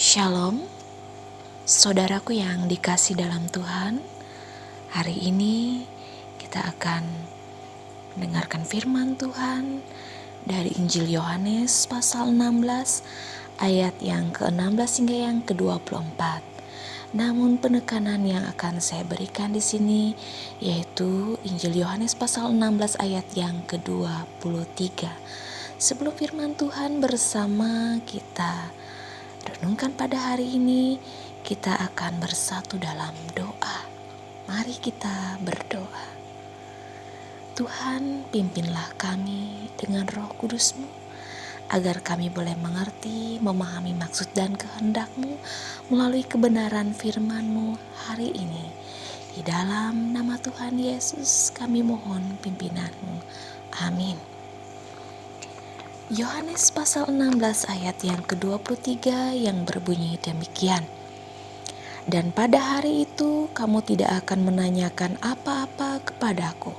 Shalom, saudaraku yang dikasih dalam Tuhan. Hari ini kita akan mendengarkan firman Tuhan dari Injil Yohanes pasal 16 ayat yang ke-16 hingga yang ke-24. Namun penekanan yang akan saya berikan di sini yaitu Injil Yohanes pasal 16 ayat yang ke-23. Sebelum firman Tuhan bersama kita renungkan pada hari ini, kita akan bersatu dalam doa. Mari kita berdoa. Tuhan, pimpinlah kami dengan Roh Kudus-Mu, agar kami boleh mengerti, memahami maksud dan kehendak-Mu melalui kebenaran firman-Mu hari ini. Di dalam nama Tuhan Yesus kami mohon pimpinan-Mu. Amin. Yohanes pasal 16 ayat yang ke-23 yang berbunyi demikian. Dan pada hari itu kamu tidak akan menanyakan apa-apa kepadaku.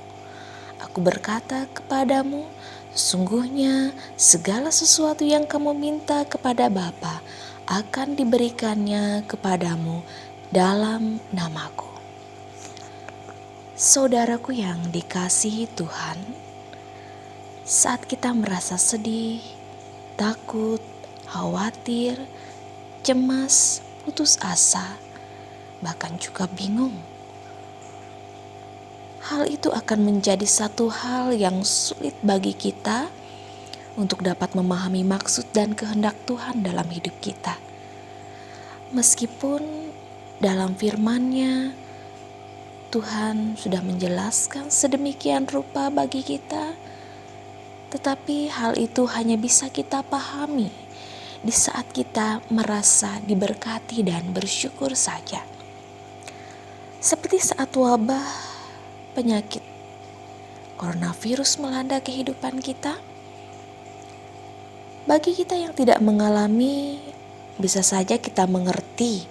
Aku berkata kepadamu, sesungguhnya segala sesuatu yang kamu minta kepada Bapa akan diberikannya kepadamu dalam namaku. Saudaraku yang dikasihi Tuhan, saat kita merasa sedih, takut, khawatir, cemas, putus asa, bahkan juga bingung, hal itu akan menjadi satu hal yang sulit bagi kita untuk dapat memahami maksud dan kehendak Tuhan dalam hidup kita. Meskipun dalam firman-Nya Tuhan sudah menjelaskan sedemikian rupa bagi kita, tetapi hal itu hanya bisa kita pahami di saat kita merasa diberkati dan bersyukur saja. Seperti saat wabah penyakit coronavirus melanda kehidupan kita, bagi kita yang tidak mengalami, bisa saja kita mengerti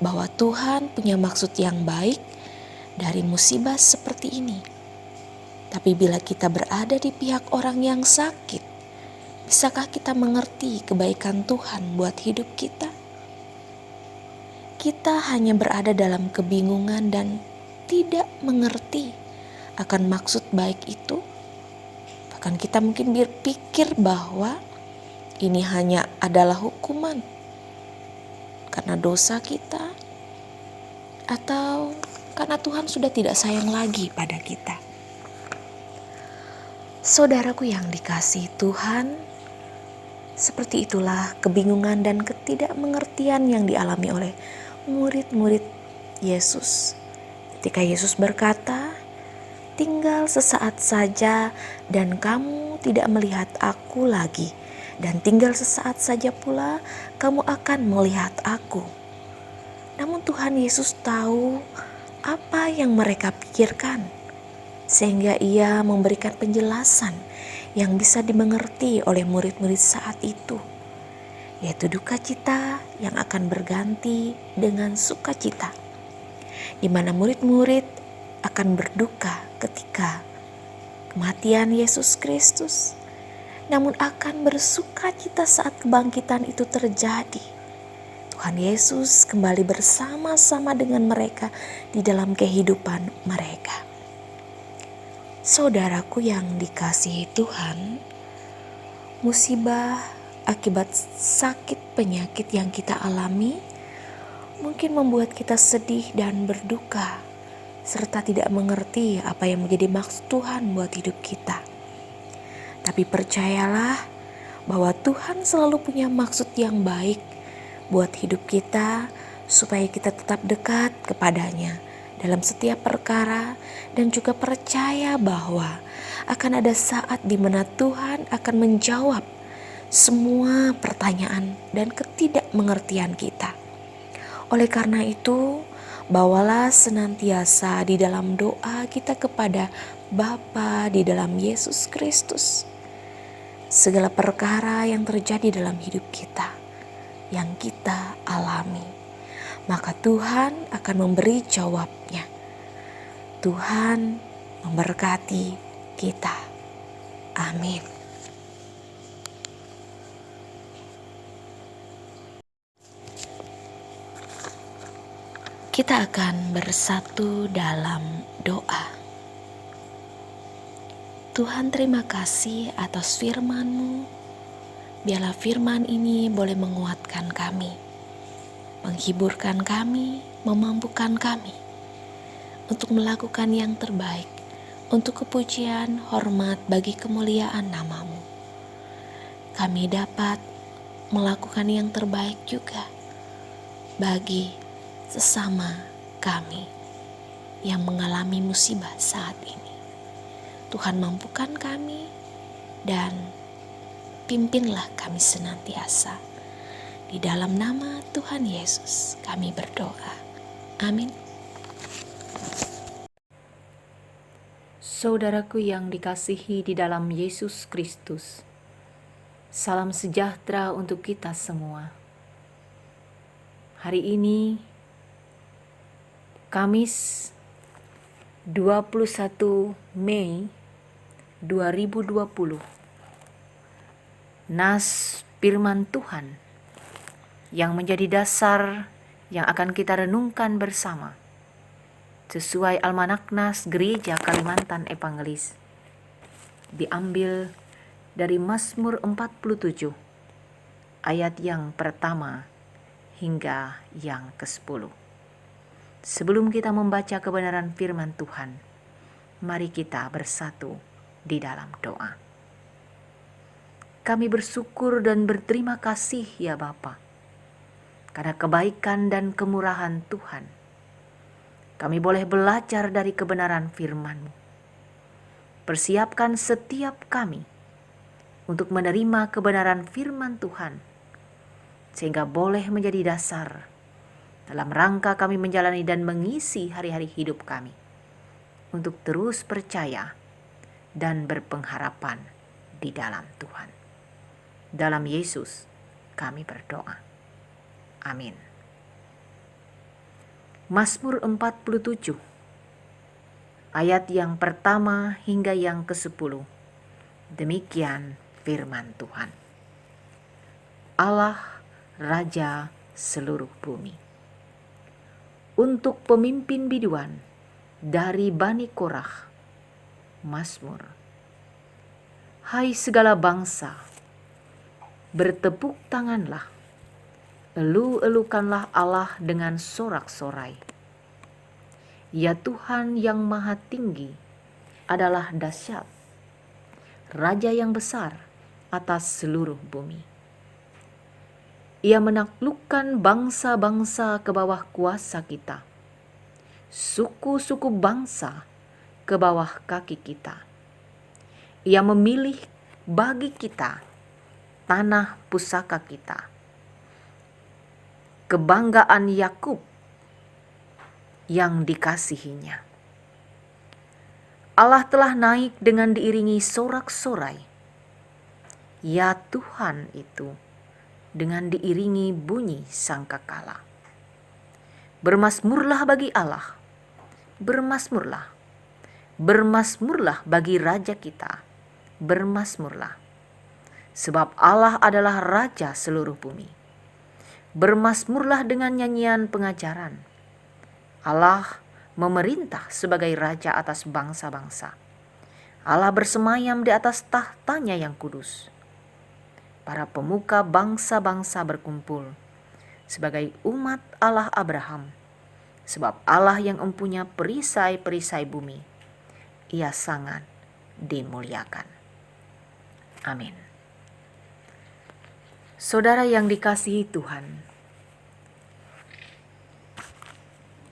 bahwa Tuhan punya maksud yang baik dari musibah seperti ini. Tapi bila kita berada di pihak orang yang sakit, bisakah kita mengerti kebaikan Tuhan buat hidup kita? Kita hanya berada dalam kebingungan dan tidak mengerti akan maksud baik itu. Bahkan kita mungkin berpikir bahwa ini hanya adalah hukuman karena dosa kita, atau karena Tuhan sudah tidak sayang lagi pada kita. Saudaraku yang dikasihi Tuhan, seperti itulah kebingungan dan ketidakmengertian yang dialami oleh murid-murid Yesus. Ketika Yesus berkata, "Tinggal sesaat saja dan kamu tidak melihat aku lagi, dan tinggal sesaat saja pula kamu akan melihat aku." Namun Tuhan Yesus tahu apa yang mereka pikirkan, sehingga Ia memberikan penjelasan yang bisa dimengerti oleh murid-murid saat itu, yaitu duka cita yang akan berganti dengan sukacita, di mana murid-murid akan berduka ketika kematian Yesus Kristus, namun akan bersukacita saat kebangkitan itu terjadi. Tuhan Yesus kembali bersama-sama dengan mereka di dalam kehidupan mereka. Saudaraku yang dikasihi Tuhan, musibah akibat sakit penyakit yang kita alami mungkin membuat kita sedih dan berduka, serta tidak mengerti apa yang menjadi maksud Tuhan buat hidup kita. Tapi percayalah bahwa Tuhan selalu punya maksud yang baik buat hidup kita, supaya kita tetap dekat kepadanya dalam setiap perkara, dan juga percaya bahwa akan ada saat di mana Tuhan akan menjawab semua pertanyaan dan ketidakmengertian kita. Oleh karena itu, bawalah senantiasa di dalam doa kita kepada Bapa di dalam Yesus Kristus segala perkara yang terjadi dalam hidup kita, yang kita alami. Maka Tuhan akan memberi jawabnya. Tuhan memberkati kita. Amin. Kita akan bersatu dalam doa. Tuhan, terima kasih atas firman-Mu. Biarlah firman ini boleh menguatkan kami, menghiburkan kami, memampukan kami untuk melakukan yang terbaik, untuk kepujian, hormat bagi kemuliaan nama-Mu. Kami dapat melakukan yang terbaik juga bagi sesama kami yang mengalami musibah saat ini. Tuhan, mampukan kami dan pimpinlah kami senantiasa. Di dalam nama Tuhan Yesus kami berdoa. Amin. Saudaraku yang dikasihi di dalam Yesus Kristus, salam sejahtera untuk kita semua. Hari ini, Kamis 21 Mei 2020, nas firman Tuhan yang menjadi dasar yang akan kita renungkan bersama sesuai Almanak Nas Gereja Kalimantan Evangelis, diambil dari Mazmur 47 ayat yang pertama hingga yang ke-10. Sebelum kita membaca kebenaran firman Tuhan, mari kita bersatu di dalam doa. Kami bersyukur dan berterima kasih ya Bapa, karena kebaikan dan kemurahan Tuhan. Kami boleh belajar dari kebenaran firman-Mu. Persiapkan setiap kami untuk menerima kebenaran firman Tuhan, sehingga boleh menjadi dasar dalam rangka kami menjalani dan mengisi hari-hari hidup kami untuk terus percaya dan berpengharapan di dalam Tuhan. Dalam Yesus kami berdoa. Amin. Mazmur 47 ayat yang pertama hingga yang ke-10. Demikian firman Tuhan. Allah Raja seluruh bumi. Untuk pemimpin biduan dari Bani Korah, Mazmur. Hai segala bangsa, bertepuk tanganlah, elu-elukanlah Allah dengan sorak-sorai. Ya Tuhan yang maha tinggi adalah dahsyat, Raja yang besar atas seluruh bumi. Ia menaklukkan bangsa-bangsa ke bawah kuasa kita, suku-suku bangsa ke bawah kaki kita. Ia memilih bagi kita tanah pusaka kita, kebanggaan Yakub yang dikasihinya. Allah telah naik dengan diiringi sorak-sorai. Ya Tuhan itu dengan diiringi bunyi sangkakala. Bermasmurlah bagi Allah, bermasmurlah. Bermasmurlah bagi Raja kita, bermasmurlah. Sebab Allah adalah Raja seluruh bumi. Bermasmurlah dengan nyanyian pengajaran. Allah memerintah sebagai Raja atas bangsa-bangsa. Allah bersemayam di atas tahtanya yang kudus. Para pemuka bangsa-bangsa berkumpul sebagai umat Allah Abraham. Sebab Allah yang empunya perisai-perisai bumi, Ia sangat dimuliakan. Amin. Saudara yang dikasihi Tuhan,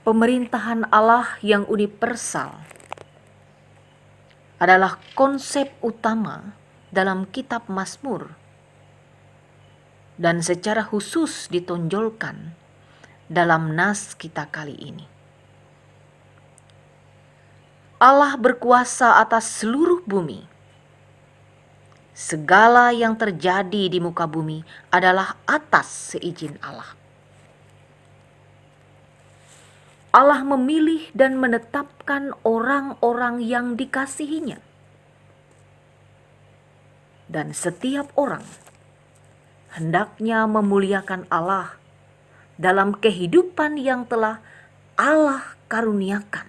pemerintahan Allah yang universal adalah konsep utama dalam kitab Mazmur dan secara khusus ditonjolkan dalam nas kita kali ini. Allah berkuasa atas seluruh bumi. Segala yang terjadi di muka bumi adalah atas seizin Allah. Allah memilih dan menetapkan orang-orang yang dikasihinya. Dan setiap orang hendaknya memuliakan Allah dalam kehidupan yang telah Allah karuniakan.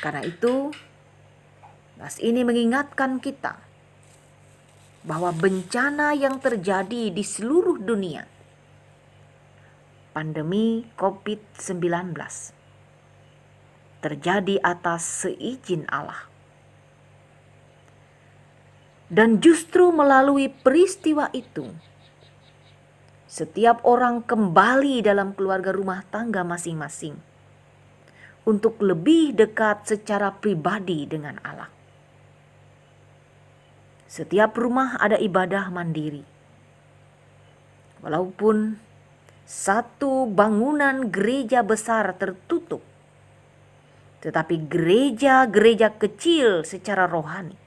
Karena itu, nas ini mengingatkan kita bahwa bencana yang terjadi di seluruh dunia, pandemi COVID-19, terjadi atas seizin Allah. Dan justru melalui peristiwa itu, setiap orang kembali dalam keluarga rumah tangga masing-masing untuk lebih dekat secara pribadi dengan Allah. Setiap rumah ada ibadah mandiri. Walaupun satu bangunan gereja besar tertutup, tetapi gereja-gereja kecil secara rohani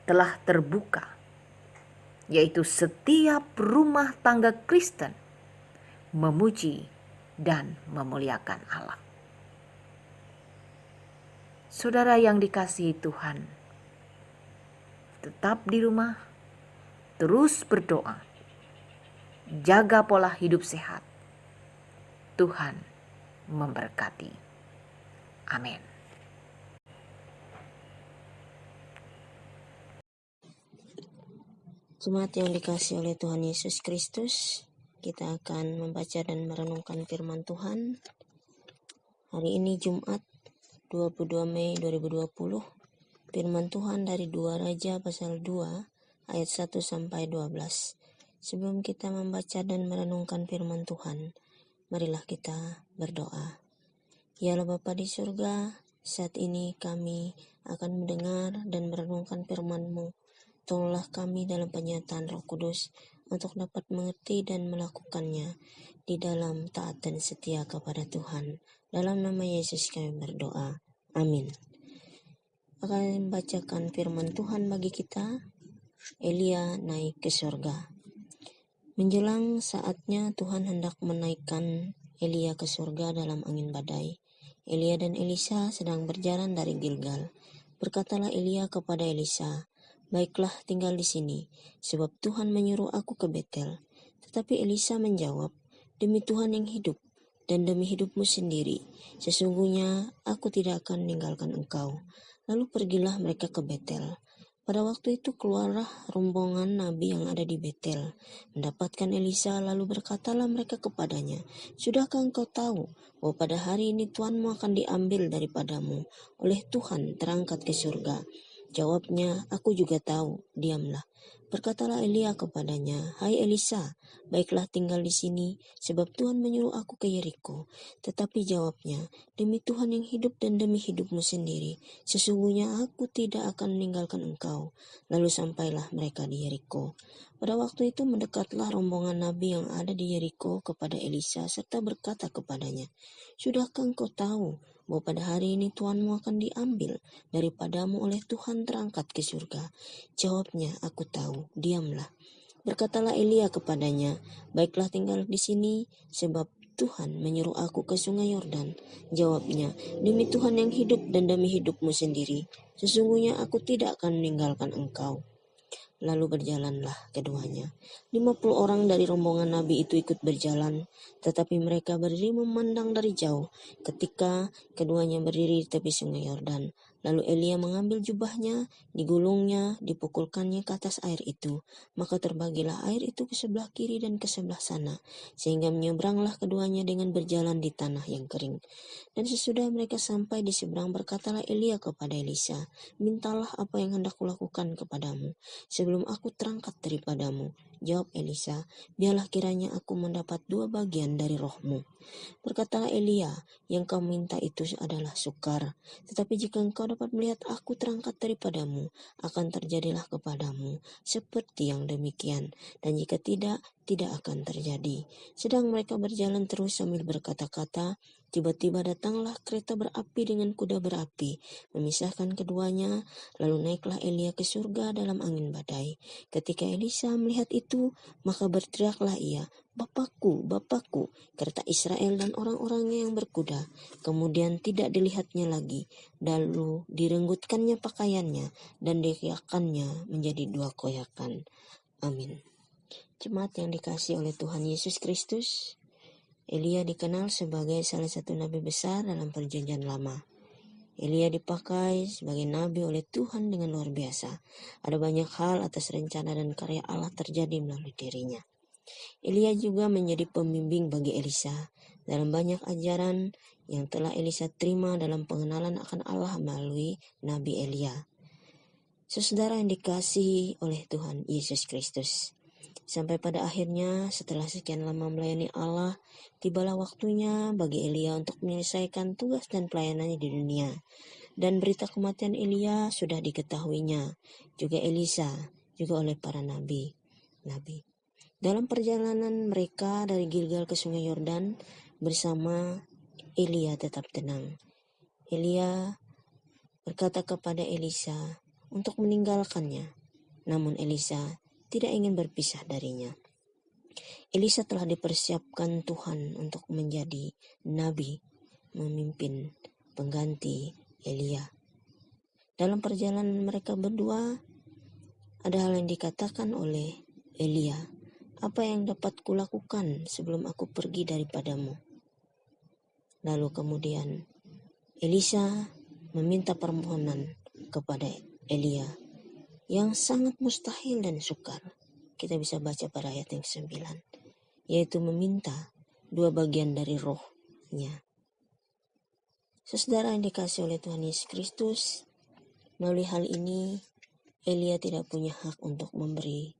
telah terbuka, yaitu setiap rumah tangga Kristen memuji dan memuliakan Allah. Saudara yang dikasihi Tuhan, tetap di rumah, terus berdoa, jaga pola hidup sehat. Tuhan memberkati. Amin. Jemaat yang dikasihi oleh Tuhan Yesus Kristus, kita akan membaca dan merenungkan firman Tuhan. Hari ini Jumat 22 Mei 2020. Firman Tuhan dari 2 Raja pasal 2 ayat 1 sampai 12. Sebelum kita membaca dan merenungkan firman Tuhan, marilah kita berdoa. Ya Allah Bapa di surga, saat ini kami akan mendengar dan merenungkan firman-Mu. Tolonglah kami dalam penyataan Roh Kudus untuk dapat mengerti dan melakukannya di dalam taat dan setia kepada Tuhan. Dalam nama Yesus kami berdoa. Amin. Akan membacakan firman Tuhan bagi kita. Elia naik ke surga. Menjelang saatnya Tuhan hendak menaikkan Elia ke surga dalam angin badai. Elia dan Elisa sedang berjalan dari Gilgal. Berkatalah Elia kepada Elisa, "Baiklah, tinggal di sini, sebab Tuhan menyuruh aku ke Betel." Tetapi Elisa menjawab, "Demi Tuhan yang hidup, dan demi hidupmu sendiri, sesungguhnya aku tidak akan meninggalkan engkau." Lalu pergilah mereka ke Betel. Pada waktu itu keluarlah rombongan nabi yang ada di Betel, mendapatkan Elisa, lalu berkatalah mereka kepadanya, "Sudahkah engkau tahu bahwa pada hari ini Tuanmu akan diambil daripadamu oleh Tuhan terangkat ke surga?" Jawabnya, "Aku juga tahu, diamlah." Berkatalah Elia kepadanya, "Hai Elisa, baiklah tinggal di sini, sebab Tuhan menyuruh aku ke Yeriko." Tetapi jawabnya, "Demi Tuhan yang hidup dan demi hidupmu sendiri, sesungguhnya aku tidak akan meninggalkan engkau." Lalu sampailah mereka di Yeriko. Pada waktu itu mendekatlah rombongan nabi yang ada di Yeriko kepada Elisa serta berkata kepadanya, "Sudahkah engkau tahu bahwa pada hari ini Tuanmu akan diambil daripadamu oleh Tuhan terangkat ke surga?" Jawabnya, "Aku tahu, diamlah." Berkatalah Elia kepadanya, "Baiklah tinggal di sini, sebab Tuhan menyuruh aku ke sungai Yordan." Jawabnya, "Demi Tuhan yang hidup dan demi hidupmu sendiri, sesungguhnya aku tidak akan meninggalkan engkau." Lalu berjalanlah keduanya. 50 orang dari rombongan nabi itu ikut berjalan, tetapi mereka berdiri memandang dari jauh ketika keduanya berdiri di tepi sungai Yordan. Lalu Elia mengambil jubahnya, digulungnya, dipukulkannya ke atas air itu. Maka terbagilah air itu ke sebelah kiri dan ke sebelah sana, sehingga menyeberanglah keduanya dengan berjalan di tanah yang kering. Dan sesudah mereka sampai di seberang, berkatalah Elia kepada Elisa, "Mintalah apa yang hendak kulakukan kepadamu sebelum aku terangkat daripadamu." Jawab Elisa, "Biarlah kiranya aku mendapat 2 bagian dari rohmu." Berkatalah Elia, "Yang kau minta itu adalah sukar. Tetapi jika engkau dapat melihat aku terangkat daripadamu, akan terjadilah kepadamu seperti yang demikian. Dan jika tidak, tidak akan terjadi." Sedang mereka berjalan terus sambil berkata-kata, tiba-tiba datanglah kereta berapi dengan kuda berapi, memisahkan keduanya. Lalu naiklah Elia ke surga dalam angin badai. Ketika Elisa melihat itu, maka berteriaklah ia, "Bapakku, Bapakku, kereta Israel dan orang-orangnya yang berkuda." Kemudian tidak dilihatnya lagi. Lalu direnggutkannya pakaiannya dan dikoyakannya menjadi 2 koyakan. Amin. Jemaat yang dikasihi oleh Tuhan Yesus Kristus, Elia dikenal sebagai salah satu nabi besar dalam perjanjian lama. Elia dipakai sebagai nabi oleh Tuhan dengan luar biasa. Ada banyak hal atas rencana dan karya Allah terjadi melalui dirinya. Elia juga menjadi pembimbing bagi Elisa dalam banyak ajaran yang telah Elisa terima dalam pengenalan akan Allah melalui Nabi Elia. Saudara yang dikasihi oleh Tuhan Yesus Kristus, sampai pada akhirnya setelah sekian lama melayani Allah, tibalah waktunya bagi Elia untuk menyelesaikan tugas dan pelayanannya di dunia. Dan berita kematian Elia sudah diketahuinya, juga Elisa, juga oleh para nabi. Dalam perjalanan mereka dari Gilgal ke Sungai Yordan bersama, Elia tetap tenang. Elia berkata kepada Elisa untuk meninggalkannya, namun Elisa tidak ingin berpisah darinya. Elisa telah dipersiapkan Tuhan untuk menjadi nabi, memimpin pengganti Elia. Dalam perjalanan mereka berdua, ada hal yang dikatakan oleh Elia, "Apa yang dapat kulakukan sebelum aku pergi daripadamu?" Lalu kemudian Elisa meminta permohonan kepada Elia yang sangat mustahil dan sukar. Kita bisa baca pada ayat yang 9, yaitu meminta 2 bagian dari rohnya. Saudara yang dikasihi oleh Tuhan Yesus Kristus, melalui hal ini Elia tidak punya hak untuk memberi,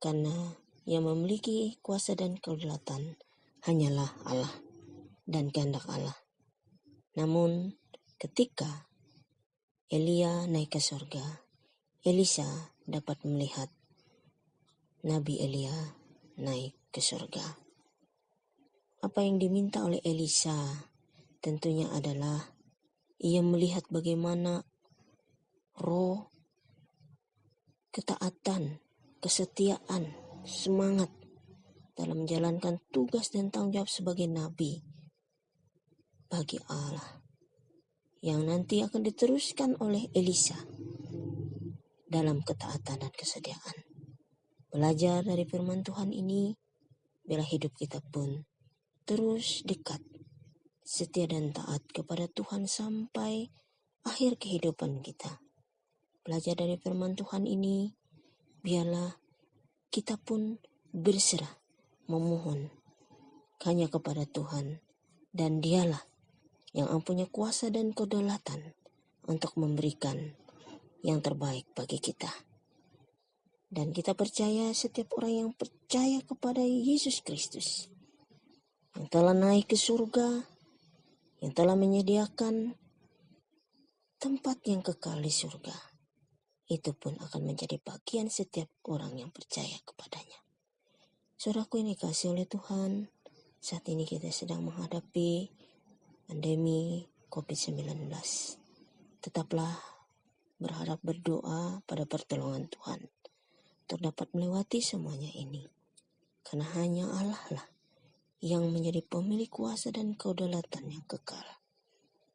karena yang memiliki kuasa dan kedaulatan hanyalah Allah dan kehendak Allah. Namun ketika Elia naik ke surga, Elisa dapat melihat Nabi Elia naik ke surga. Apa yang diminta oleh Elisa tentunya adalah ia melihat bagaimana roh ketaatan, kesetiaan, semangat dalam menjalankan tugas dan tanggung jawab sebagai nabi bagi Allah yang nanti akan diteruskan oleh Elisa dalam ketaatan dan kesetiaan. Belajar dari firman Tuhan ini, biarlah hidup kita pun terus dekat, setia dan taat kepada Tuhan sampai akhir kehidupan kita. Belajar dari firman Tuhan ini, biarlah kita pun berserah, memohon hanya kepada Tuhan, dan Dialah yang mempunyai kuasa dan kedaulatan untuk memberikan yang terbaik bagi kita. Dan kita percaya setiap orang yang percaya kepada Yesus Kristus, yang telah naik ke surga, yang telah menyediakan tempat yang kekal di surga, itu pun akan menjadi bagian setiap orang yang percaya kepadanya. Saudaraku yang dikasihi oleh Tuhan, saat ini kita sedang menghadapi pandemi COVID-19. Tetaplah berharap, berdoa pada pertolongan Tuhan untuk dapat melewati semuanya ini. Karena hanya Allah lah yang menjadi pemilik kuasa dan kedaulatan yang kekal.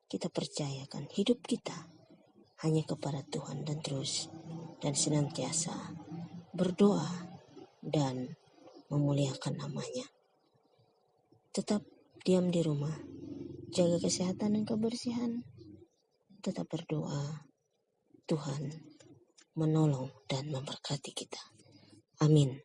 Kita percayakan hidup kita hanya kepada Tuhan dan terus dan senantiasa berdoa dan memuliakan namanya. Tetap diam di rumah, jaga kesehatan dan kebersihan, tetap berdoa. Tuhan menolong dan memberkati kita. Amin.